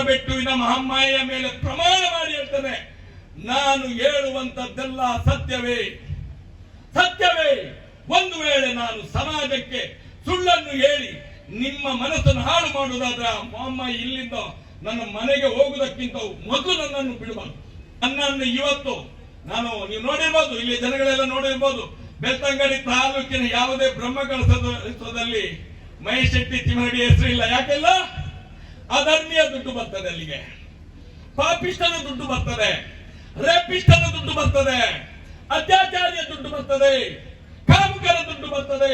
ಬೆಟ್ಟುವಿನ ಮಹಾಮಾಯೆಯ ಮೇಲೆ ಪ್ರಮಾಣ ಮಾಡಿ ಹೇಳ್ತಾನೆ, ನಾನು ಹೇಳುವಂತದ್ದೆಲ್ಲ ಸತ್ಯವೇ ಸತ್ಯವೇ. ಒಂದು ವೇಳೆ ನಾನು ಸಮಾಜಕ್ಕೆ ಸುಳ್ಳನ್ನು ಹೇಳಿ ನಿಮ್ಮ ಮನಸ್ಸನ್ನು ಹಾಳು ಮಾಡುವುದಾದ್ರೆ ಮಹಾಮಾಯಿ ಇಲ್ಲಿಂದ ನನ್ನ ಮನೆಗೆ ಹೋಗುವುದಕ್ಕಿಂತ ಮೊದಲು ನನ್ನನ್ನು ಬಿಡಬಾರ್ದು. ನನ್ನನ್ನು ಇವತ್ತು ನೀವು ನೋಡಿರ್ಬೋದು, ಇಲ್ಲಿ ಜನಗಳೆಲ್ಲ ನೋಡಿರ್ಬೋದು, ಬೆಳ್ತಂಗಡಿ ತಾಲೂಕಿನ ಯಾವುದೇ ಬ್ರಹ್ಮಕಲಸದಲ್ಲಿ ಮಹೇಶ್ ಶೆಟ್ಟಿ ತಿಮ್ಮರಡಿ ಹೆಸರು ಇಲ್ಲ. ಯಾಕೆಲ್ಲ? ಅಧರ್ಮೀಯ ದುಡ್ಡು ಬರ್ತದೆ, ಅಲ್ಲಿಗೆ ಪಾಪಿಷ್ಟನ ದುಡ್ಡು ಬರ್ತದೆ, ರೇಪಿಷ್ಟನ ದುಡ್ಡು ಬರ್ತದೆ, ಅತ್ಯಾಚಾರಿಯ ದುಡ್ಡು ಬರ್ತದೆ, ಕಾಮುಕರ ದುಡ್ಡು ಬರ್ತದೆ,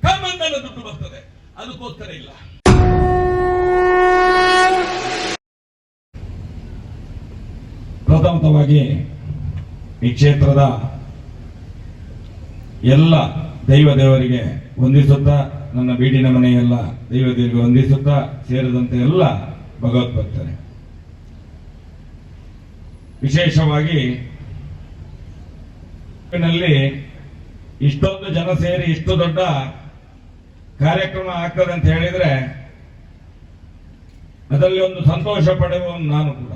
ಕಾಮಂದನ ದುಡ್ಡು ಬರ್ತದೆ. ಅದಕ್ಕೋಸ್ಕರ ಇಲ್ಲ. ಪ್ರಥಮವಾಗಿ ಈ ಕ್ಷೇತ್ರದ ಎಲ್ಲ ದೇವರಿಗೆ ವಂದಿಸುತ್ತಾ, ನನ್ನ ಬೀಡಿನ ಮನೆಯೆಲ್ಲ ದೇವರಿಗೆ ವಂದಿಸುತ್ತಾ, ಸೇರಿದಂತೆ ಎಲ್ಲ ಭಗವದ್ಭಕ್ತರೇ, ವಿಶೇಷವಾಗಿ ಇಷ್ಟೊಂದು ಜನ ಸೇರಿ ಇಷ್ಟು ದೊಡ್ಡ ಕಾರ್ಯಕ್ರಮ ಆಗ್ತದೆ ಅಂತ ಹೇಳಿದ್ರೆ ಅದರಲ್ಲಿ ಒಂದು ಸಂತೋಷ ಪಡೆಯುವ ನಾನು ಕೂಡ.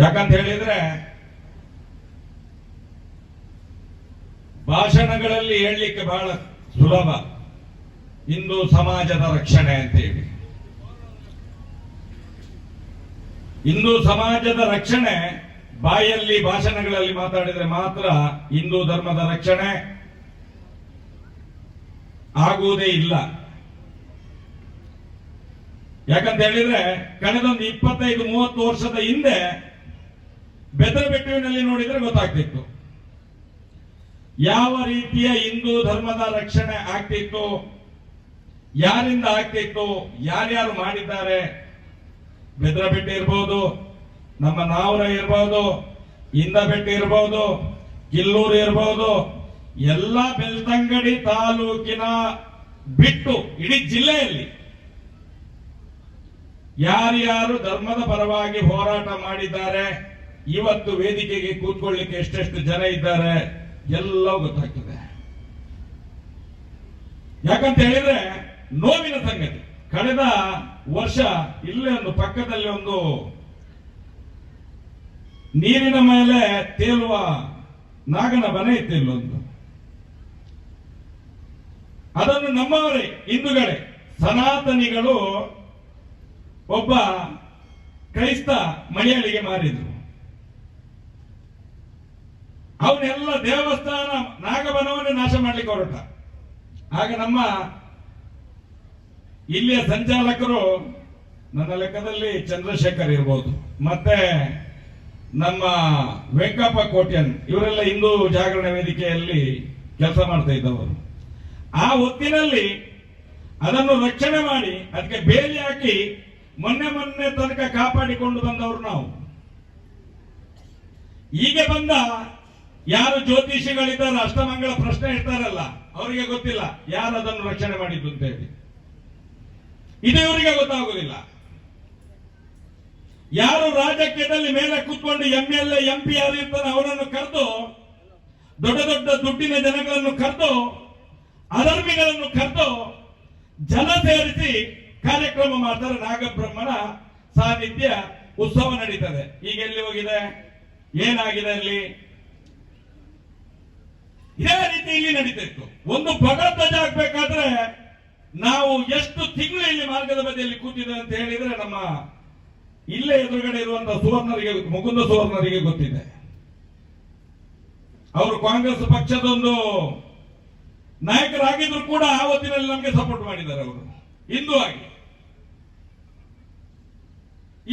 ಯಾಕಂತ ಹೇಳಿದ್ರೆ ಭಾಷಣಗಳಲ್ಲಿ ಹೇಳಲಿಕ್ಕೆ ಬಹಳ ಸುಲಭ, ಹಿಂದೂ ಸಮಾಜದ ರಕ್ಷಣೆ ಅಂತ ಹೇಳಿ. ಹಿಂದೂ ಸಮಾಜದ ರಕ್ಷಣೆ ಬಾಯಲ್ಲಿ ಭಾಷಣಗಳಲ್ಲಿ ಮಾತಾಡಿದ್ರೆ ಮಾತ್ರ ಹಿಂದೂ ಧರ್ಮದ ರಕ್ಷಣೆ ಆಗುವುದೇ ಇಲ್ಲ. ಯಾಕಂತ ಹೇಳಿದ್ರೆ ಕಳೆದೊಂದು 25-30 ವರ್ಷದ ಹಿಂದೆ ಬೆದರಬೆಟ್ಟುವಿನಲ್ಲಿ ನೋಡಿದ್ರೆ ಗೊತ್ತಾಗ್ತಿತ್ತು ಯಾವ ರೀತಿಯ ಹಿಂದೂ ಧರ್ಮದ ರಕ್ಷಣೆ ಆಗ್ತಿತ್ತು, ಯಾರಿಂದ ಆಗ್ತಿತ್ತು, ಯಾರ್ಯಾರು ಮಾಡಿದ್ದಾರೆ. ಬೆದರಬೆಟ್ಟು ಇರ್ಬೋದು, ನಮ್ಮ ನಾವರ ಇರ್ಬೋದು, ಇಂದಬೆಟ್ಟು ಇರ್ಬೋದು, ಕಿಲ್ಲೂರು ಇರ್ಬೋದು, ಎಲ್ಲ ಬೆಳ್ತಂಗಡಿ ತಾಲೂಕಿನ ಬಿಟ್ಟು ಇಡೀ ಜಿಲ್ಲೆಯಲ್ಲಿ ಯಾರ್ಯಾರು ಧರ್ಮದ ಪರವಾಗಿ ಹೋರಾಟ ಮಾಡಿದ್ದಾರೆ, ಇವತ್ತು ವೇದಿಕೆಗೆ ಕೂತ್ಕೊಳ್ಳಿಕ್ಕೆ ಎಷ್ಟೆಷ್ಟು ಜನ ಇದ್ದಾರೆ ಎಲ್ಲವೂ ಗೊತ್ತಾಗ್ತದೆ. ಯಾಕಂತ ಹೇಳಿದ್ರೆ ನೋವಿನ ಸಂಗತಿ, ಕಳೆದ ವರ್ಷ ಇಲ್ಲೇ ಒಂದು ಪಕ್ಕದಲ್ಲಿ ಒಂದು ನೀರಿನ ಮೇಲೆ ತೇಲುವ ನಾಗನ ಮನೆ ಇತ್ತು ಇಲ್ಲೊಂದು. ಅದನ್ನು ನಮ್ಮವರೇ ಹಿಂದೂಗಳೇ ಸನಾತನಿಗಳು ಒಬ್ಬ ಕ್ರೈಸ್ತ ಮಲಯಾಳಿಗೆ ಮಾರಿದ್ರು. ಅವನೆಲ್ಲ ದೇವಸ್ಥಾನ ನಾಗಬನವನ್ನೇ ನಾಶ ಮಾಡ್ಲಿಕ್ಕೆ ಹೊರಟ. ಆಗ ನಮ್ಮ ಇಲ್ಲಿಯ ಸಂಚಾಲಕರು, ನನ್ನ ಲೆಕ್ಕದಲ್ಲಿ ಚಂದ್ರಶೇಖರ್ ಇರ್ಬೋದು, ಮತ್ತೆ ನಮ್ಮ ವೆಂಕಪ್ಪ ಕೋಟ್ಯನ್, ಇವರೆಲ್ಲ ಹಿಂದೂ ಜಾಗರಣೆ ವೇದಿಕೆಯಲ್ಲಿ ಕೆಲಸ ಮಾಡ್ತಾ ಇದ್ದವರು. ಆ ಹೊತ್ತಿನಲ್ಲಿ ಅದನ್ನು ರಕ್ಷಣೆ ಮಾಡಿ ಅದಕ್ಕೆ ಬೇಲಿ ಹಾಕಿ ಮೊನ್ನೆ ತನಕ ಕಾಪಾಡಿಕೊಂಡು ಬಂದವರು ನಾವು. ಹೀಗೆ ಬಂದ ಯಾರು ಜ್ಯೋತಿಷಿಗಳಿದ್ದಾರೆ, ಅಷ್ಟಮಂಗಳ ಪ್ರಶ್ನೆ ಇರ್ತಾರಲ್ಲ, ಅವರಿಗೆ ಗೊತ್ತಿಲ್ಲ ಯಾರು ಅದನ್ನು ರಕ್ಷಣೆ ಮಾಡಿದ್ದು ಅಂತ ಹೇಳಿ. ಇದು ಇವರಿಗೆ ಗೊತ್ತಾಗುದಿಲ್ಲ. ಯಾರು ರಾಜಕೀಯದಲ್ಲಿ ಮೇಲೆ ಕೂತ್ಕೊಂಡು MLA MP ಯಾರು ಇರ್ತಾರೆ ಅವರನ್ನು ಕರೆದು, ದೊಡ್ಡ ದೊಡ್ಡ ದುಡ್ಡಿನ ಜನಗಳನ್ನು ಕರೆದು, ಅಧರ್ಮಿಗಳನ್ನು ಕರೆದು ಜನ ಸೇರಿಸಿ ಕಾರ್ಯಕ್ರಮ ಮಾಡ್ತಾರೆ. ನಾಗಬ್ರಹ್ಮನ ಸಾನ್ನಿಧ್ಯ ಉತ್ಸವ ನಡೀತದೆ. ಈಗ ಎಲ್ಲಿ ಹೋಗಿದೆ, ಏನಾಗಿದೆ ಅಲ್ಲಿ? ಇದೇ ರೀತಿ ಇಲ್ಲಿ ನಡೀತಾ ಇತ್ತು. ಒಂದು ಭಗವಧ್ವಜ ಆಗ್ಬೇಕಾದ್ರೆ ನಾವು ಎಷ್ಟು ತಿಂಗಳು ಇಲ್ಲಿ ಮಾರ್ಗದ ಬದಿಯಲ್ಲಿ ಕೂತಿದೆ ಅಂತ ಹೇಳಿದ್ರೆ ನಮ್ಮ ಇಲ್ಲೇ ಎದುರುಗಡೆ ಇರುವಂತಹ ಸುವರ್ಣರಿಗೆ, ಮುಕುಂದ ಸುವರ್ಣರಿಗೆ ಗೊತ್ತಿದೆ. ಅವರು ಕಾಂಗ್ರೆಸ್ ಪಕ್ಷದೊಂದು ನಾಯಕರಾಗಿದ್ರು ಕೂಡ ಆವತ್ತಿನಲ್ಲಿ ನಮಗೆ ಸಪೋರ್ಟ್ ಮಾಡಿದ್ದಾರೆ ಅವರು ಹಿಂದೂ ಆಗಿ.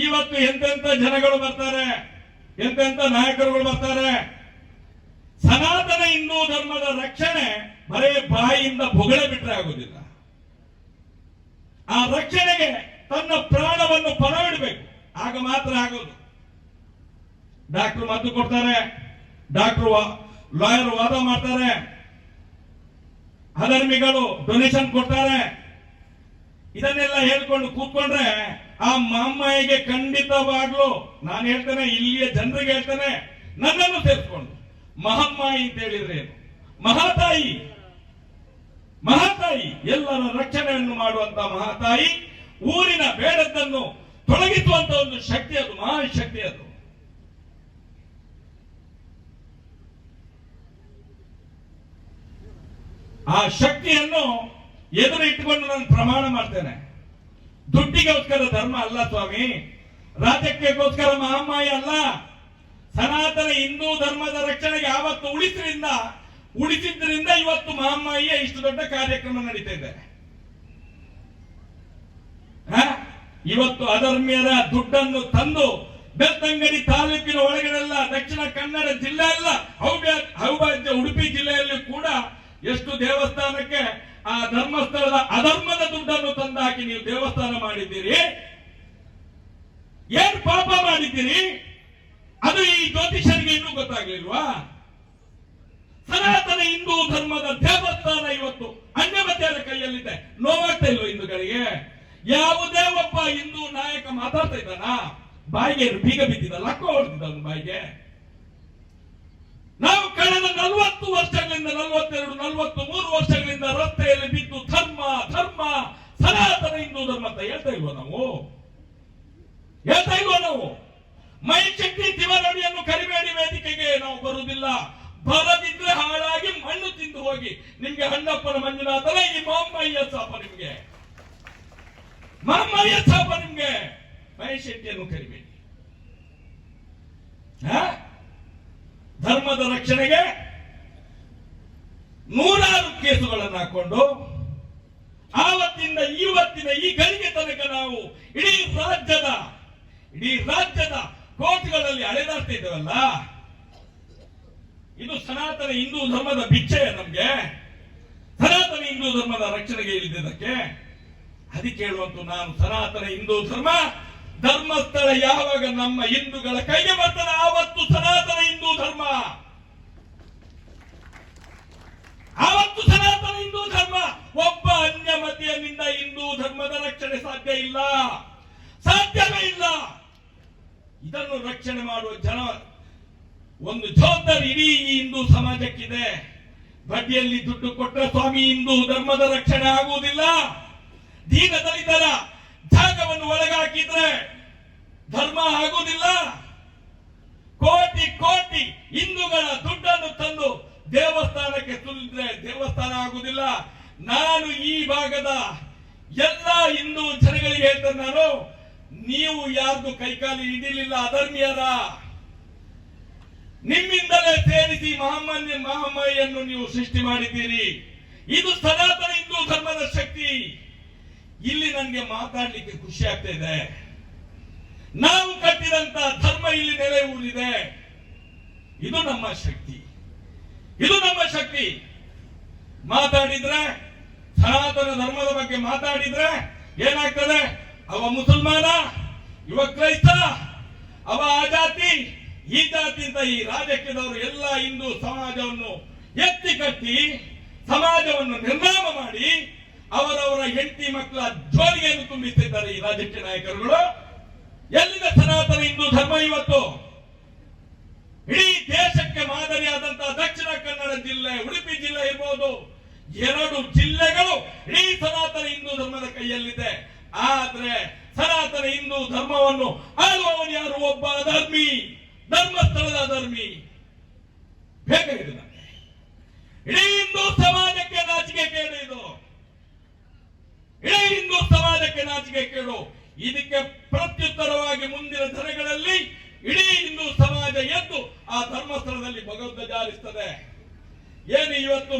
ಇವತ್ತು ಎಂತೆಂತ ಜನಗಳು ಬರ್ತಾರೆ, ಎಂತೆಂತ ನಾಯಕರುಗಳು ಬರ್ತಾರೆ. ಸನಾತನ ಹಿಂದೂ ಧರ್ಮದ ರಕ್ಷಣೆ ಬರೇ ಬಾಯಿಯಿಂದ ಬೊಗಳೆ ಬಿಟ್ರೆ ಆಗುದಿಲ್ಲ. ಆ ರಕ್ಷಣೆಗೆ ತನ್ನ ಪ್ರಾಣವನ್ನು ಪಣವಿಡಬೇಕು, ಆಗ ಮಾತ್ರ ಆಗೋದು. ಡಾಕ್ಟರ್ ಮದ್ದು ಕೊಡ್ತಾರೆ, ಡಾಕ್ಟರ್ ಲಾಯರ್ ವಾದ ಮಾಡ್ತಾರೆ, ಅಧರ್ಮಿಗಳು ಡೊನೇಷನ್ ಕೊಡ್ತಾರೆ. ಇದನ್ನೆಲ್ಲ ಹೇಳ್ಕೊಂಡು ಕೂತ್ಕೊಂಡ್ರೆ ಆ ಮಹಾಮಾಯಿಗೆ ಖಂಡಿತವಾಗ್ಲೂ ನಾನು ಹೇಳ್ತೇನೆ, ಇಲ್ಲಿಯ ಜನರಿಗೆ ಹೇಳ್ತೇನೆ, ನನ್ನನ್ನು ಸೇರಿಸ್ಕೊಂಡು ಮಹಾಮಾಯಿ ಅಂತ ಹೇಳಿದ್ರೆ ಏನು? ಮಹಾತಾಯಿ. ಮಹಾತಾಯಿ, ಎಲ್ಲರ ರಕ್ಷಣೆಯನ್ನು ಮಾಡುವಂತ ಮಹಾತಾಯಿ, ಊರಿನ ಬೇಡದ್ದನ್ನು ತೊಲಗಿಸುವಂತ ಒಂದು ಶಕ್ತಿ, ಅದು ಮಹಾಶಕ್ತಿ. ಅದು ಆ ಶಕ್ತಿಯನ್ನು ಎದುರು ಇಟ್ಟುಕೊಂಡು ನಾನು ಪ್ರಮಾಣ ಮಾಡ್ತೇನೆ. ದುಡ್ಡಿಗೋಸ್ಕರ ಧರ್ಮ ಅಲ್ಲ ಸ್ವಾಮಿ, ರಾಜಕೀಯಕ್ಕೋಸ್ಕರ ಮಹಾಮಾಯಿ ಅಲ್ಲ. ಸನಾತನ ಹಿಂದೂ ಧರ್ಮದ ರಕ್ಷಣೆಗೆ ಯಾವತ್ತು ಉಳಿಸಿದ್ರಿಂದ ಇವತ್ತು ಮಹಾಮಾಯಿಯ ಇಷ್ಟು ದೊಡ್ಡ ಕಾರ್ಯಕ್ರಮ ನಡೀತಾ ಇದೆ. ಇವತ್ತು ಅಧರ್ಮ್ಯರ ದುಡ್ಡನ್ನು ತಂದು ಬೆಳ್ತಂಗಡಿ ತಾಲೂಕಿನ ಒಳಗಡೆಲ್ಲ, ದಕ್ಷಿಣ ಕನ್ನಡ ಜಿಲ್ಲೆ ಎಲ್ಲ, ಅವಿಭಾಜ್ಯ ಉಡುಪಿ ಜಿಲ್ಲೆಯಲ್ಲಿ ಕೂಡ ಎಷ್ಟು ದೇವಸ್ಥಾನಕ್ಕೆ ಆ ಧರ್ಮಸ್ಥಳದ ಅಧರ್ಮದ ದುಡ್ಡನ್ನು ತಂದಾಕಿ ನೀವು ದೇವಸ್ಥಾನ ಮಾಡಿದ್ದೀರಿ. ಏನ್ ಪಾಪ ಮಾಡಿದ್ದೀರಿ? ಅದು ಈ ಜ್ಯೋತಿಷರಿಗೆ ಇನ್ನೂ ಗೊತ್ತಾಗ್ಲಿಲ್ವಾ? ಸನಾತನ ಹಿಂದೂ ಧರ್ಮದ ದೇವಸ್ಥಾನ ಇವತ್ತು ಅನ್ಯಮತ್ಯರ ಕೈಯಲ್ಲಿದೆ. ನೋವಾಗ್ತಾ ಇಲ್ವ ಹಿಂದೂಗಳಿಗೆ? ಯಾವುದೇ ಒಬ್ಬ ಹಿಂದೂ ನಾಯಕ ಮಾತಾಡ್ತಾ ಇದ್ದಾನ? ಬಾಯಿಗೆ ಬೀಗ ಬಿದ್ದಿದ್ದ, ಲಕ್ಕ ಹೊಡೆದಿದ್ದ ಬಾಯಿಗೆ. ನಾವು ಕಳೆದ 40 ವರ್ಷಗಳಿಂದ 42, 43 ವರ್ಷಗಳಿಂದ ರಸ್ತೆಯಲ್ಲಿ ಬಿದ್ದು ಧರ್ಮ ಧರ್ಮ ಸನಾತನ ಹಿಂದೂ ಧರ್ಮ ಅಂತ ಹೇಳ್ತಾ ಇಲ್ವ ನಾವು? ಮೈಶಕ್ತಿ ತಿವರಡಿಯನ್ನು ಕರಿಬೇಡಿ ವೇದಿಕೆಗೆ ನಾವು ಬರುವುದಿಲ್ಲ. ಬರದಿದ್ರೆ ಹಾಳಾಗಿ ಮಣ್ಣು ತಿಂದು ಹೋಗಿ. ನಿಮ್ಗೆ ಹಣ್ಣಪ್ಪನ ಮಂಜುನಾಥನ ಈ ಮಹಮ್ಮಯ್ಯ ಸಾಪ, ನಿಮ್ಗೆ ಮಹಮ್ಮಯ್ಯ ಸಾಪ, ನಿಮ್ಗೆ ಮೈಶಕ್ತಿಯನ್ನು ಕರಿಬೇಡಿ. ಧರ್ಮದ ರಕ್ಷಣೆಗೆ 100 ಕೇಸುಗಳನ್ನು ಹಾಕೊಂಡು ಆವತ್ತಿಂದ ಇವತ್ತಿನ ಈ ಗಳಿಗೆ ತನಕ ನಾವು ಇಡೀ ರಾಜ್ಯದ ಕೋರ್ಟ್ಗಳಲ್ಲಿ ಅಲೆದಾಡ್ತಾ ಇದ್ದೇವಲ್ಲ. ಇದು ಸನಾತನ ಹಿಂದೂ ಧರ್ಮದ ಭಿಕ್ಷೆ ನಮ್ಗೆ. ಸನಾತನ ಹಿಂದೂ ಧರ್ಮದ ರಕ್ಷಣೆಗೆ ಇಲ್ಲಿದ್ದಕ್ಕೆ ಅದಕ್ಕೆ ಹೇಳುವಂತ ನಾನು, ಸನಾತನ ಹಿಂದೂ ಧರ್ಮಸ್ಥಳ ಯಾವಾಗ ನಮ್ಮ ಹಿಂದೂಗಳ ಕೈಗೆ ಬರ್ತದೆ ಆವತ್ತು ಸನಾತನ ಹಿಂದೂ ಧರ್ಮ, ಆವತ್ತು ಸನಾತನ ಹಿಂದೂ ಧರ್ಮ. ಒಬ್ಬ ಅನ್ಯಮತೀಯನಿಂದ ಹಿಂದೂ ಧರ್ಮದ ರಕ್ಷಣೆ ಸಾಧ್ಯವೇ ಇಲ್ಲ. ಇದನ್ನು ರಕ್ಷಣೆ ಮಾಡುವ ಒಂದು ಜವಾಬ್ದಾರಿ ಇಡೀ ಹಿಂದೂ ಸಮಾಜಕ್ಕಿದೆ. ಬಡ್ಡಿಯಲ್ಲಿ ದುಡ್ಡು ಕೊಟ್ಟರೆ ಸ್ವಾಮಿ ಹಿಂದೂ ಧರ್ಮದ ರಕ್ಷಣೆ ಆಗುವುದಿಲ್ಲ. ದೀನ ದಲಿತರ ಜಾಗವನ್ನು ಒಳಗಾಕಿದ್ರೆ ಧರ್ಮ ಆಗುವುದಿಲ್ಲ. ಕೋಟಿ ಹಿಂದೂಗಳ ದುಡ್ಡನ್ನು ತಂದು ದೇವಸ್ಥಾನಕ್ಕೆ ಸುಲಿದ್ರೆ ದೇವಸ್ಥಾನ ಆಗುವುದಿಲ್ಲ. ನಾನು ಈ ಭಾಗದ ಎಲ್ಲ ಹಿಂದೂ ಜನಗಳಿಗೆ ಹೇಳ್ತೇನೆ, ನಾನು, ನೀವು ಯಾರ್ದು ಕೈಕಾಲಿ ಹಿಡಿಲಿಲ್ಲ ಅಧರ್ಮೀಯರ. ನಿಮ್ಮಿಂದಲೇ ಸೇರಿಸಿ ಮಹಾಮಾಯಿಯನ್ನು ನೀವು ಸೃಷ್ಟಿ ಮಾಡಿದ್ದೀರಿ. ಇದು ಸನಾತನ ಹಿಂದೂ ಧರ್ಮದ ಶಕ್ತಿ. ಇಲ್ಲಿ ನನಗೆ ಮಾತಾಡ್ಲಿಕ್ಕೆ ಖುಷಿ ಆಗ್ತಾ ಇದೆ. ನಾವು ಕಟ್ಟಿದಂತ ಧರ್ಮ ಇಲ್ಲಿ ನೆಲೆ ಊರಿದೆ. ಇದು ನಮ್ಮ ಶಕ್ತಿ. ಮಾತಾಡಿದ್ರೆ, ಸನಾತನ ಧರ್ಮದ ಬಗ್ಗೆ ಮಾತಾಡಿದ್ರೆ ಏನಾಗ್ತದೆ? ಅವ ಮುಸಲ್ಮಾನ, ಇವ ಕ್ರೈಸ್ತ, ಅವ ಆ ಜಾತಿ ಈ ಜಾತಿ ಅಂತ ಈ ರಾಜಕೀಯದವರು ಎಲ್ಲ ಹಿಂದೂ ಸಮಾಜವನ್ನು ಎತ್ತಿ ಕಟ್ಟಿ ಸಮಾಜವನ್ನು ನಿರ್ನಾಮ ಮಾಡಿ ಅವರವರ ಹೆಂಡತಿ ಮಕ್ಕಳ ಜೋಲಿಗೆಯನ್ನು ತುಂಬಿಸಿದ್ದಾರೆ ಈ ರಾಜಕೀಯ ನಾಯಕರುಗಳು. ಎಲ್ಲಿದೆ ಸನಾತನ ಹಿಂದೂ ಧರ್ಮ ಇವತ್ತು? ಇಡೀ ದೇಶಕ್ಕೆ ಮಾದರಿಯಾದಂತಹ ದಕ್ಷಿಣ ಕನ್ನಡ ಜಿಲ್ಲೆ, ಉಡುಪಿ ಜಿಲ್ಲೆ ಇರಬಹುದು, 2 ಜಿಲ್ಲೆಗಳು ಇಡೀ ಸನಾತನ ಹಿಂದೂ ಧರ್ಮದ ಕೈಯಲ್ಲಿದೆ. ಆದ್ರೆ ಸನಾತನ ಹಿಂದೂ ಧರ್ಮವನ್ನು ಆಳುವವನು ಯಾರು? ಒಬ್ಬ ಅಧರ್ಮಿ, ಧರ್ಮಸ್ಥಳದ ಅಧರ್ಮಿ. ಬೇಕಾಗಿದೆ ನಮಗೆ. ಇಡೀ ಹಿಂದೂ ಸಮಾಜಕ್ಕೆ ನಾಚಿಕೆ ಕೇಡು ಇದು. ಇಡೀ ಹಿಂದೂ ಸಮಾಜಕ್ಕೆ ನಾಚಿಕೆ ಕೇಡು. ಇದಕ್ಕೆ ಪ್ರತ್ಯುತ್ತರವಾಗಿ ಮುಂದಿನ ದಿನಗಳಲ್ಲಿ ಇಡೀ ಹಿಂದೂ ಸಮಾಜ ಎದ್ದು ಆ ಧರ್ಮಸ್ಥಳದಲ್ಲಿ ಭಗವದ್ಗೀತೆ ಜಾರಿಸ್ತದೆ. ಏನು ಇವತ್ತು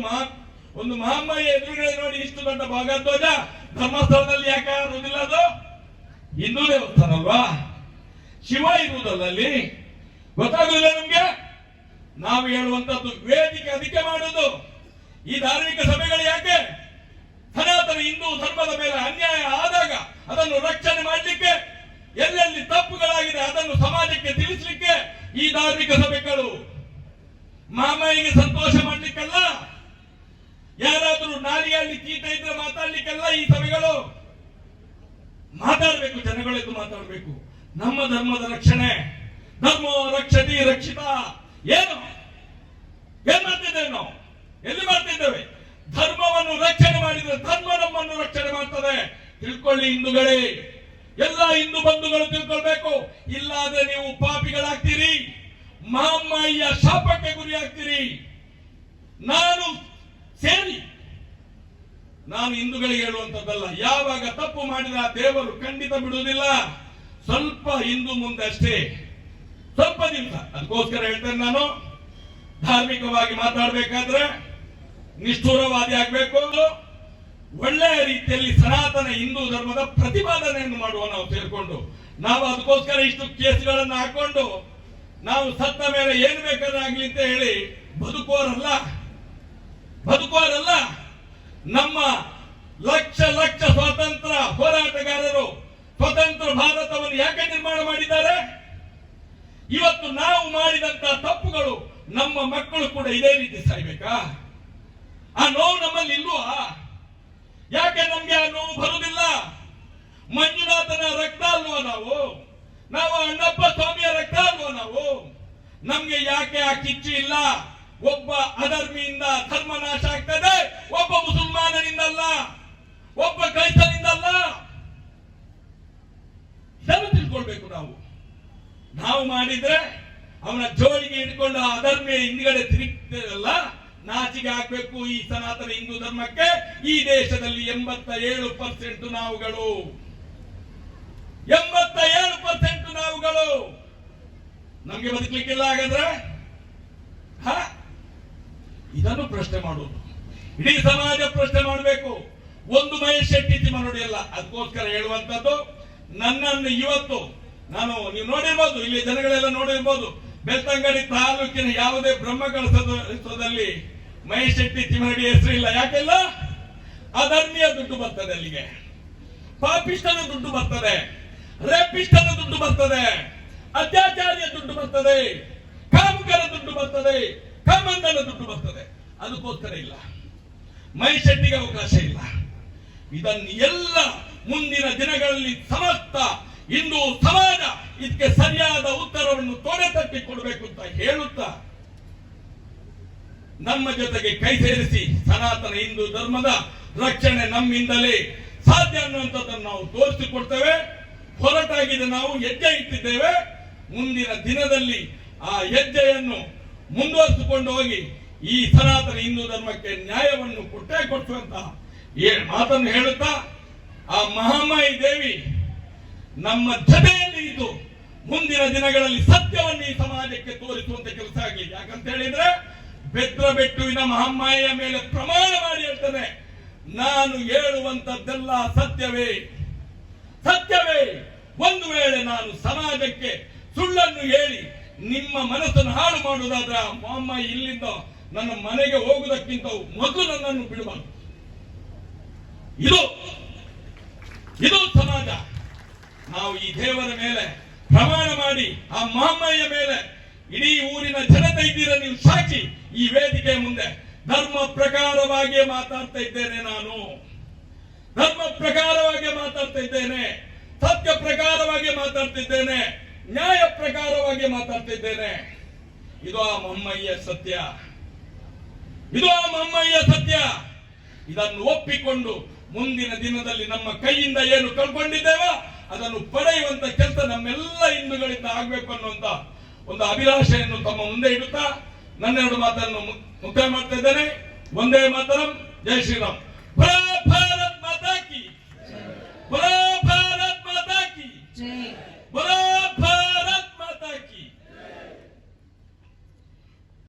ಒಂದು ಮಹಾಮಾಯಿ ಎದುರುಗಡೆ ನೋಡಿ ಇಷ್ಟು ದೊಡ್ಡ ಭಗವದ್ಗೀತೆ ಧರ್ಮಸ್ಥಳದಲ್ಲಿ ಯಾಕೆ ಇರುವುದಿಲ್ಲ? ಅದು ಹಿಂದೂ ದೇವಸ್ಥಾನ ಅಲ್ವಾ? ಶಿವ ಇರುವುದಲ್ಲಲ್ಲಿ ಗೊತ್ತಾಗುದಿಲ್ಲ ನಮ್ಗೆ. ನಾವು ಹೇಳುವಂತದ್ದು ವೇದಿಕೆ ಅದಕ್ಕೆ ಮಾಡುದು. ಈ ಧಾರ್ಮಿಕ ಸಭೆಗಳು ಯಾಕೆ? ಸನಾತನ ಹಿಂದೂ ಧರ್ಮದ ಮೇಲೆ ಅನ್ಯಾಯ ಆದಾಗ ಅದನ್ನು ರಕ್ಷಣೆ ಮಾಡಲಿಕ್ಕೆ, ಎಲ್ಲೆಲ್ಲಿ ತಪ್ಪುಗಳಾಗಿದೆ ಅದನ್ನು ಸಮಾಜಕ್ಕೆ ತಿಳಿಸಲಿಕ್ಕೆ ಈ ಧಾರ್ಮಿಕ ಸಭೆಗಳು. ಮಾಮಾಯಿಗೆ ಸಂತೋಷ ಮಾಡ್ಲಿಕ್ಕಲ್ಲ, ಯಾರಾದರೂ ನಾಲಿಗೆಯಲ್ಲಿ ಕೀಟ ಇದ್ರೆ ಮಾತಾಡ್ಲಿಕ್ಕಲ್ಲ ಈ ಸಭೆಗಳು. ಮಾತಾಡಬೇಕು, ಜನಗಳೆದ್ದು ಮಾತಾಡಬೇಕು. ನಮ್ಮ ಧರ್ಮದ ರಕ್ಷಣೆ, ಧರ್ಮ ರಕ್ಷತಿ ರಕ್ಷಿತ. ಏನ್ ಮಾಡ್ತಿದ್ದೇವೆ ನಾವು? ಎಲ್ಲಿ ಮಾಡ್ತಿದ್ದೇವೆ? ಧರ್ಮವನ್ನು ರಕ್ಷಣೆ ಮಾಡಿದ್ರೆ ಧರ್ಮ ನಮ್ಮನ್ನು ರಕ್ಷಣೆ ಮಾಡ್ತದೆ. ತಿಳ್ಕೊಳ್ಳಿ ಹಿಂದೂಗಳೇ, ಎಲ್ಲ ಹಿಂದೂ ಬಂಧುಗಳು ತಿಳ್ಕೊಳ್ಬೇಕು. ಇಲ್ಲಾದ್ರೆ ನೀವು ಪಾಪಿಗಳಾಗ್ತೀರಿ, ಮಹಾಮಾಯಿಯ ಶಾಪಕ್ಕೆ ಗುರಿ ಆಗ್ತೀರಿ. ನಾನು ಹಿಂದೂಗಳಿಗೆ ಹೇಳುವಂತದ್ದಲ್ಲ. ಯಾವಾಗ ತಪ್ಪು ಮಾಡಿದ ದೇವರು ಖಂಡಿತ ಬಿಡುವುದಿಲ್ಲ. ಸ್ವಲ್ಪ ಹಿಂದೂ ಮುಂದೆ ಅಷ್ಟೇ, ಸ್ವಲ್ಪ ದಿವಸ. ಅದಕ್ಕೋಸ್ಕರ ಹೇಳ್ತೇನೆ, ನಾನು ಧಾರ್ಮಿಕವಾಗಿ ಮಾತಾಡಬೇಕಾದ್ರೆ ನಿಷ್ಠುರವಾದಿ ಆಗ್ಬೇಕು. ಒಳ್ಳೆಯ ರೀತಿಯಲ್ಲಿ ಸನಾತನ ಹಿಂದೂ ಧರ್ಮದ ಪ್ರತಿಪಾದನೆಯನ್ನು ಮಾಡುವ ನಾವು ಸೇರ್ಕೊಂಡು. ನಾವು ಅದಕ್ಕೋಸ್ಕರ ಇಷ್ಟು ಕೇಸ್ಗಳನ್ನು ಹಾಕೊಂಡು ನಾವು ಸತ್ತ ಮೇಲೆ ಏನು ಬೇಕಾದ್ರೆ ಆಗ್ಲಿ ಅಂತ ಹೇಳಿ ಬದುಕುವರಲ್ಲ. ನಮ್ಮ ಲಕ್ಷ ಸ್ವಾತಂತ್ರ್ಯ ಹೋರಾಟಗಾರರು ಸ್ವತಂತ್ರ ಭಾರತವನ್ನು ಯಾಕೆ ನಿರ್ಮಾಣ ಮಾಡಿದ್ದಾರೆ? ಇವತ್ತು ನಾವು ಮಾಡಿದಂತಹ ತಪ್ಪುಗಳು ನಮ್ಮ ಮಕ್ಕಳು ಕೂಡ ಇದೇ ರೀತಿ ಸಾಯ್ಬೇಕಾ? ಆ ನೋವು ನಮ್ಮಲ್ಲಿ ಇಲ್ವಾ? ಯಾಕೆ ನಮ್ಗೆ ಆ ನೋವು ಬರುವುದಿಲ್ಲ? ಮಂಜುನಾಥನ ರಕ್ತ ಅಲ್ವಾ ನಾವು ಅಣ್ಣಪ್ಪ ಸ್ವಾಮಿಯ ರಕ್ತ ಅಲ್ವಾ ನಮ್ಗೆ ಯಾಕೆ ಆ ಕಿಚ್ಚು ಇಲ್ಲ? ಒಬ್ಬ ಅಧರ್ಮಿಯಿಂದ ಧರ್ಮ ನಾಶ ಆಗ್ತದೆ, ಒಬ್ಬ ಮುಸಲ್ಮಾನನಿಂದಲ್ಲ, ಒಬ್ಬ ಕ್ರೈಸ್ತನಿಂದಲ್ಲ. ಇದನ್ನು ತಿಳ್ಕೊಳ್ಬೇಕು ನಾವು ಮಾಡಿದ್ರೆ ಅವನ ಜೋಳಿಗೆ ಇಟ್ಕೊಂಡು ಆ ಅಧರ್ಮಿಯ ಹಿಂದ್ಗಡೆ ತಿರುಗ್ತಿರಲ್ಲ, ನಾಚಿಗೆ ಆಗ್ಬೇಕು ಈ ಸನಾತನ ಹಿಂದೂ ಧರ್ಮಕ್ಕೆ. ಈ ದೇಶದಲ್ಲಿ 87% ನಾವುಗಳು, 87% ನಾವುಗಳು. ನಮ್ಗೆ ಬದುಕಲಿಕ್ಕಿಲ್ಲ ಹಾಗಾದ್ರೆ? ಇದನ್ನು ಪ್ರಶ್ನೆ ಮಾಡುವುದು, ಇಡೀ ಸಮಾಜ ಪ್ರಶ್ನೆ ಮಾಡಬೇಕು. ಒಂದು ಮಹೇಶ್ ಶೆಟ್ಟಿ ತಿಮ್ಮನೋಡಿ ಅಲ್ಲ. ಅದಕ್ಕೋಸ್ಕರ ಹೇಳುವಂತದ್ದು, ನನ್ನನ್ನು ಇವತ್ತು ನೀವು ನೋಡಿರ್ಬೋದು, ಇಲ್ಲಿ ಜನಗಳೆಲ್ಲ ನೋಡಿರ್ಬೋದು, ಬೆಳ್ತಂಗಡಿ ತಾಲೂಕಿನ ಯಾವುದೇ ಬ್ರಹ್ಮಕಲಸದಲ್ಲಿ ಮಹೇಶ್ ಶೆಟ್ಟಿ ತಿಮ್ಮನಡಿ ಹೆಸರು ಇಲ್ಲ. ಯಾಕೆಲ್ಲ? ಅಧರ್ಮೀಯ ದುಡ್ಡು ಬರ್ತದೆ ಅಲ್ಲಿಗೆ, ಪಾಪಿಷ್ಟನ ದುಡ್ಡು ಬರ್ತದೆ, ರೇಪಿಷ್ಟನ ದುಡ್ಡು ಬರ್ತದೆ, ಅತ್ಯಾಚಾರಿಯ ದುಡ್ಡು ಬರ್ತದೆ, ಕಾಮುಕರ ದುಡ್ಡು ಬರ್ತದೆ, ಕಾಮಂದನ ದುಡ್ಡು ಬರ್ತದೆ. ಅದಕ್ಕೋಸ್ಕರ ಇಲ್ಲ, ಮಹೇಶ್ ಶೆಟ್ಟಿಗೆ ಅವಕಾಶ ಇಲ್ಲ. ಇದನ್ನು ಎಲ್ಲ ಮುಂದಿನ ದಿನಗಳಲ್ಲಿ ಸಮಸ್ತ ಹಿಂದೂ ಸಮಾಜ ಇದಕ್ಕೆ ಸರಿಯಾದ ಉತ್ತರವನ್ನು ತೊಡೆ ತಟ್ಟಿ ಕೊಡಬೇಕು ಅಂತ ಹೇಳುತ್ತಾ, ನಮ್ಮ ಜೊತೆಗೆ ಕೈ ಸೇರಿಸಿ ಸನಾತನ ಹಿಂದೂ ಧರ್ಮದ ರಕ್ಷಣೆ ನಮ್ಮಿಂದಲೇ ಸಾಧ್ಯ ಅನ್ನುವಂಥದ್ದನ್ನು ನಾವು ತೋರಿಸಿಕೊಡ್ತೇವೆ. ಹೊರಟಾಗಿದೆ, ನಾವು ಹೆಜ್ಜೆ ಇಟ್ಟಿದ್ದೇವೆ. ಮುಂದಿನ ದಿನದಲ್ಲಿ ಆ ಹೆಜ್ಜೆಯನ್ನು ಮುಂದುವರಿಸಿಕೊಂಡು ಹೋಗಿ ಈ ಸನಾತನ ಹಿಂದೂ ಧರ್ಮಕ್ಕೆ ನ್ಯಾಯವನ್ನು ಕೊಡಿಸುವಂತಹ ಮಾತನ್ನು ಹೇಳುತ್ತಾ, ಆ ಮಹಾಮಾಯಿ ದೇವಿ ನಮ್ಮ ಜೊತೆಯಲ್ಲಿ ಇದ್ದು ಮುಂದಿನ ದಿನಗಳಲ್ಲಿ ಸತ್ಯವನ್ನು ಈ ಸಮಾಜಕ್ಕೆ ತೋರಿಸುವಂತ ಕೆಲಸ ಆಗಲಿ. ಯಾಕಂತ ಹೇಳಿದ್ರೆ ಬೆದ್ರಬೆಟ್ಟುವಿನ ಮಹಾಮಾಯಿಯ ಮೇಲೆ ಪ್ರಮಾಣ ಮಾಡಿ ಹೇಳ್ತಾನೆ, ನಾನು ಹೇಳುವಂತದ್ದೆಲ್ಲ ಸತ್ಯವೇ. ಒಂದು ವೇಳೆ ನಾನು ಸಮಾಜಕ್ಕೆ ಸುಳ್ಳನ್ನು ಹೇಳಿ ನಿಮ್ಮ ಮನಸ್ಸನ್ನು ಹಾಳು ಮಾಡುವುದಾದ್ರೆ ಆ ಮಹಾಮಾಯಿ ಇಲ್ಲಿಂದ ನನ್ನ ಮನೆಗೆ ಹೋಗುವುದಕ್ಕಿಂತ ಮೊದಲು ನನ್ನನ್ನು ಬಿಡಬಾರದು. ಇದು ಸಮಾಜ. ನಾವು ಈ ದೇವರ ಮೇಲೆ ಪ್ರಮಾಣ ಮಾಡಿ, ಆ ಮಹಾಮಾಯಿಯ ಮೇಲೆ ಇಡೀ ಊರಿನ ಜನತೆ ಇದ್ದೀರ ನೀವು ಸಾಕ್ಷಿ. ಈ ವೇದಿಕೆ ಮುಂದೆ ಧರ್ಮ ಪ್ರಕಾರವಾಗಿ ಮಾತಾಡ್ತಾ ಇದ್ದೇನೆ, ನಾನು ಧರ್ಮ ಪ್ರಕಾರವಾಗಿ ಮಾತಾಡ್ತಾ ಇದ್ದೇನೆ, ಸತ್ಯ ಪ್ರಕಾರವಾಗಿ ಮಾತಾಡ್ತಿದ್ದೇನೆ, ನ್ಯಾಯ ಪ್ರಕಾರವಾಗಿ ಮಾತಾಡ್ತಿದ್ದೇನೆ. ಇದು ಆ ಮಮ್ಮಯ್ಯ ಸತ್ಯ, ಇದನ್ನು ಒಪ್ಪಿಕೊಂಡು ಮುಂದಿನ ದಿನದಲ್ಲಿ ನಮ್ಮ ಕೈಯಿಂದ ಏನು ಕಳ್ಕೊಂಡಿದ್ದೇವೋ ಅದನ್ನು ಪಡೆಯುವಂತ ಕೆಲಸ ನಮ್ಮೆಲ್ಲ ಹಿಂದೂಗಳಿಂದ ಆಗ್ಬೇಕು ಅನ್ನುವಂತ ಒಂದು ಅಭಿಲಾಷೆಯನ್ನು ತಮ್ಮ ಮುಂದೆ ಇಡುತ್ತಾ ನನ್ನೆರಡು ಮಾತನ್ನು ಮುಕ್ತಾಯ ಮಾಡ್ತಾ ಇದ್ದೇನೆ. ಒಂದೇ ಮಾತರಂ, ಜೈ ಶ್ರೀರಾಮ್. ಭಾರತ್ ಮಾತಾ ಕಿ.